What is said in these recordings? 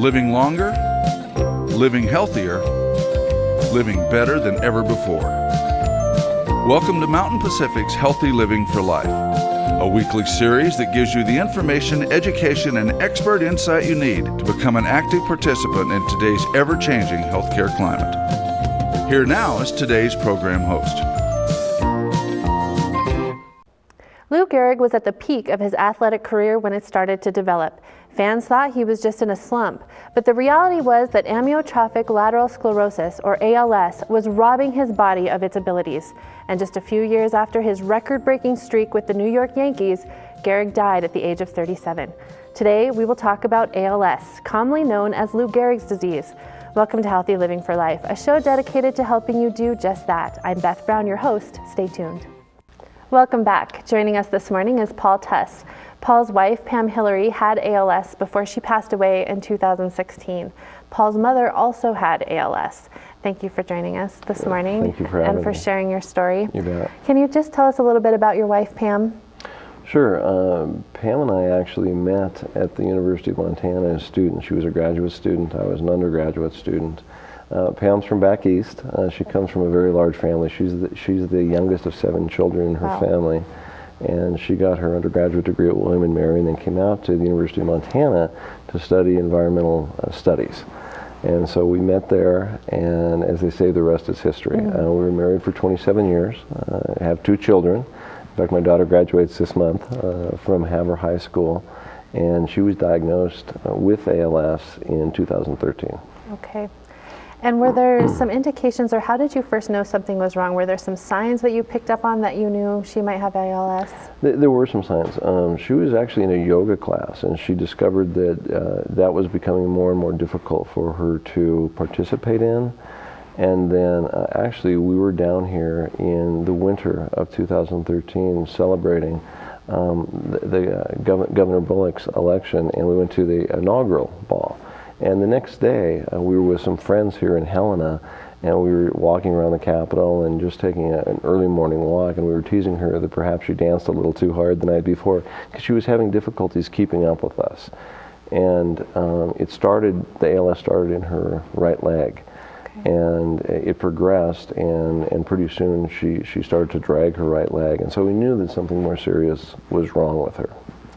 Living longer, living healthier, living better than ever before. Welcome to Mountain Pacific's Healthy Living for Life, a weekly series that gives you the information, education, and expert insight you need to become an active participant in today's ever-changing healthcare climate. Here now is today's program host. Lou Gehrig was at the peak of his athletic career when it started to develop. Fans thought he was just in a slump, but the reality was that amyotrophic lateral sclerosis, or ALS, was robbing his body of its abilities. And just a few years after his record-breaking streak with the New York Yankees, Gehrig died at the age of 37. Today, we will talk about ALS, commonly known as Lou Gehrig's disease. Welcome to Healthy Living for Life, a show dedicated to helping you do just that. I'm Beth Brown, your host. Stay tuned. Welcome back. Joining us this morning is Paul Tuss. Paul's wife, Pam Hillary, had ALS before she passed away in 2016. Paul's mother also had ALS. Thank you for joining us this morning. Thank you for having and for me. sharing your story. You bet. Can you just tell us a little bit about your wife, Pam? Sure. Pam and I actually met at the University of Montana as students. She was a graduate student. I was an undergraduate student. Pam's from back east. She comes from a very large family. She's the youngest of 7 children in her family. And she got her undergraduate degree at William & Mary and then came out to the University of Montana to study environmental studies. And so we met there, and as they say, the rest is history. We were married for 27 years, have 2 children. In fact, my daughter graduates this month from Havre High School, and she was diagnosed with ALS in 2013. Okay. And were there some indications, or how did you first know something was wrong? Were there some signs that you picked up on that you knew she might have ALS? There were some signs. She was actually in a yoga class, and she discovered that that was becoming more and more difficult for her to participate in. And then actually we were down here in the winter of 2013 celebrating Governor Bullock's election, and we went to the inaugural ball. And the next day, we were with some friends here in Helena, and we were walking around the Capitol and just taking an early morning walk, and we were teasing her that perhaps she danced a little too hard the night before, because she was having difficulties keeping up with us. And the ALS started in her right leg. Okay. And it progressed, and pretty soon she started to drag her right leg, and so we knew that something more serious was wrong with her.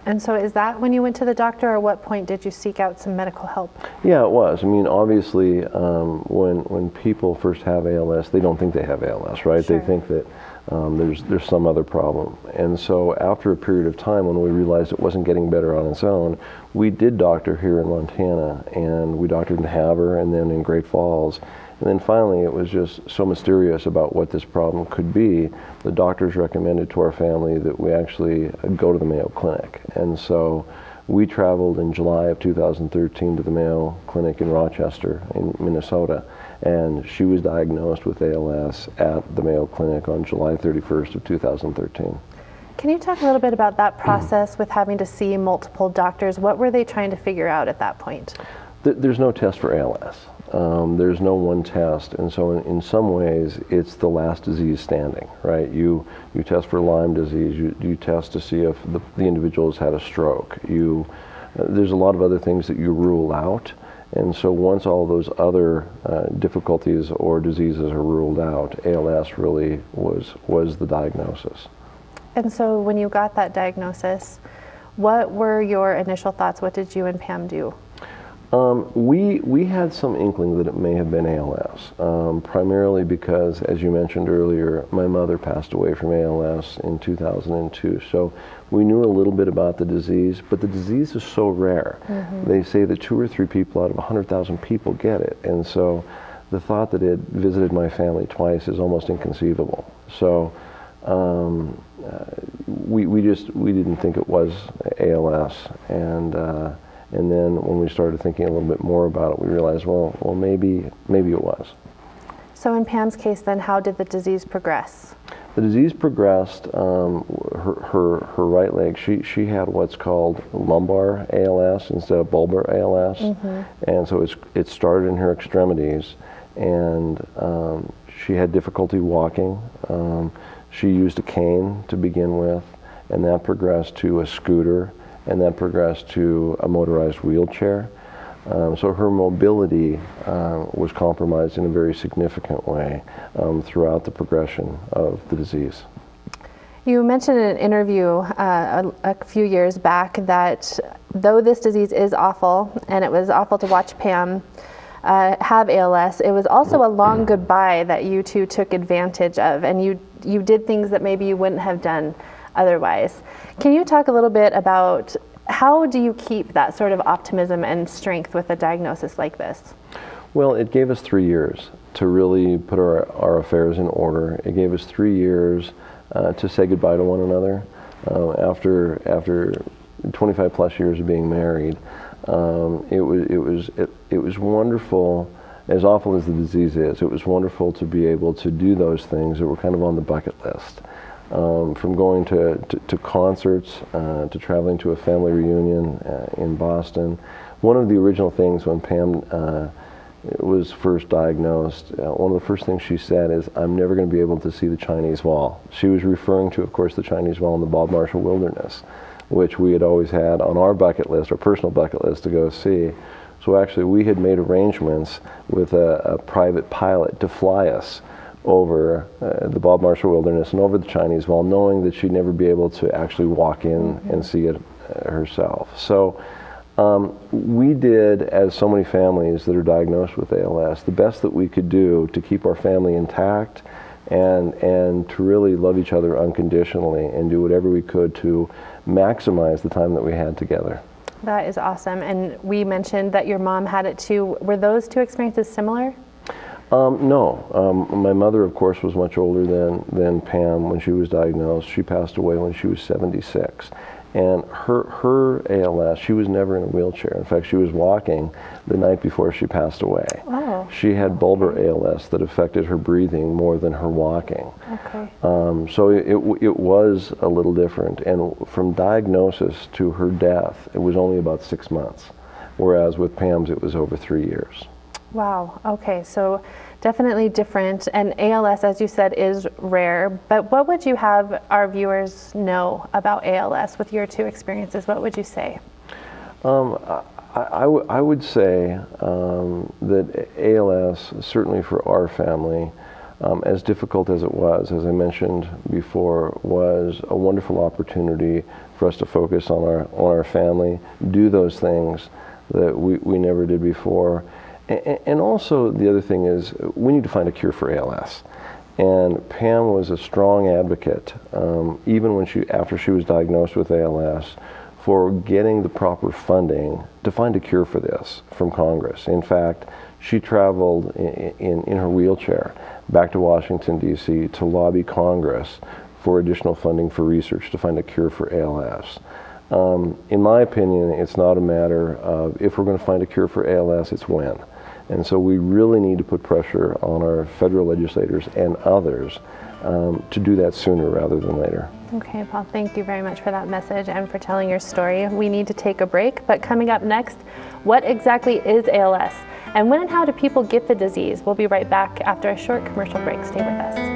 And so is that when you went to the doctor, or what point did you seek out some medical help? Yeah, it was. I mean, obviously, when people first have ALS, they don't think they have ALS, right? Sure. They think that there's some other problem. And so after a period of time when we realized it wasn't getting better on its own, we did doctor here in Montana, and we doctored in Havre and then in Great Falls. And then finally, it was just so mysterious about what this problem could be. The doctors recommended to our family that we actually go to the Mayo Clinic. And so we traveled in July of 2013 to the Mayo Clinic in Rochester, in Minnesota. And she was diagnosed with ALS at the Mayo Clinic on July 31st of 2013. Can you talk a little bit about that process with having to see multiple doctors? What were they trying to figure out at that point? There's no test for ALS. There's no one test, and so in some ways it's the last disease standing, right? You test for Lyme disease, you test to see if the individual has had a stroke. There's a lot of other things that you rule out, and so once all those other difficulties or diseases are ruled out, ALS really was the diagnosis. And so when you got that diagnosis, what were your initial thoughts? What did you and Pam do? We had some inkling that it may have been ALS, primarily because, as you mentioned earlier, my mother passed away from ALS in 2002. So we knew a little bit about the disease, but the disease is so rare. Mm-hmm. They say that 2 or 3 people out of 100,000 people get it. And so the thought that it visited my family twice is almost inconceivable. So we didn't think it was ALS. And then when we started thinking a little bit more about it, we realized, well, maybe it was. So in Pam's case, then, how did the disease progress? The disease progressed. Her right leg. She had what's called lumbar ALS instead of bulbar ALS, and so it started in her extremities, and she had difficulty walking. She used a cane to begin with, and that progressed to a scooter, and that progressed to a motorized wheelchair. So her mobility was compromised in a very significant way throughout the progression of the disease. You mentioned in an interview a few years back that though this disease is awful, and it was awful to watch Pam have ALS, it was also a long goodbye that you two took advantage of, and you did things that maybe you wouldn't have done otherwise. Can you talk a little bit about how do you keep that sort of optimism and strength with a diagnosis like this? Well, it gave us 3 years to really put our affairs in order. It gave us 3 years to say goodbye to one another. After 25 plus years of being married, it was wonderful. As awful as the disease is, it was wonderful to be able to do those things that were kind of on the bucket list. From going to concerts, to traveling to a family reunion in Boston. One of the original things when Pam was first diagnosed, one of the first things she said is, "I'm never going to be able to see the Chinese Wall." She was referring to, of course, the Chinese Wall in the Bob Marshall Wilderness, which we had always had on our bucket list, our personal bucket list, to go see. So actually we had made arrangements with a private pilot to fly us over the Bob Marshall Wilderness and over the Chinese Wall, knowing that she'd never be able to actually walk in and see it herself. So we did, as so many families that are diagnosed with ALS, the best that we could do to keep our family intact and to really love each other unconditionally and do whatever we could to maximize the time that we had together. That is awesome. And we mentioned that your mom had it too. Were those two experiences similar? No. My mother, of course, was much older than Pam when she was diagnosed. She passed away when she was 76. And her ALS, she was never in a wheelchair. In fact, she was walking the night before she passed away. Oh. She had bulbar ALS that affected her breathing more than her walking. Okay. So it was a little different. And from diagnosis to her death, it was only about 6 months. Whereas with Pam's, it was over 3 years. Wow. Okay. So definitely different. And ALS, as you said, is rare. But what would you have our viewers know about ALS with your two experiences? What would you say? I would say that ALS, certainly for our family, as difficult as it was, as I mentioned before, was a wonderful opportunity for us to focus on our family, do those things that we never did before. And also the other thing is we need to find a cure for ALS. And Pam was a strong advocate, even after she was diagnosed with ALS, for getting the proper funding to find a cure for this from Congress. In fact, she traveled in her wheelchair back to Washington, D.C. to lobby Congress for additional funding for research to find a cure for ALS. In my opinion, it's not a matter of if we're going to find a cure for ALS, it's when. And so we really need to put pressure on our federal legislators and others to do that sooner rather than later. Okay, Paul, thank you very much for that message and for telling your story. We need to take a break, but coming up next, what exactly is ALS? And when and how do people get the disease? We'll be right back after a short commercial break. Stay with us.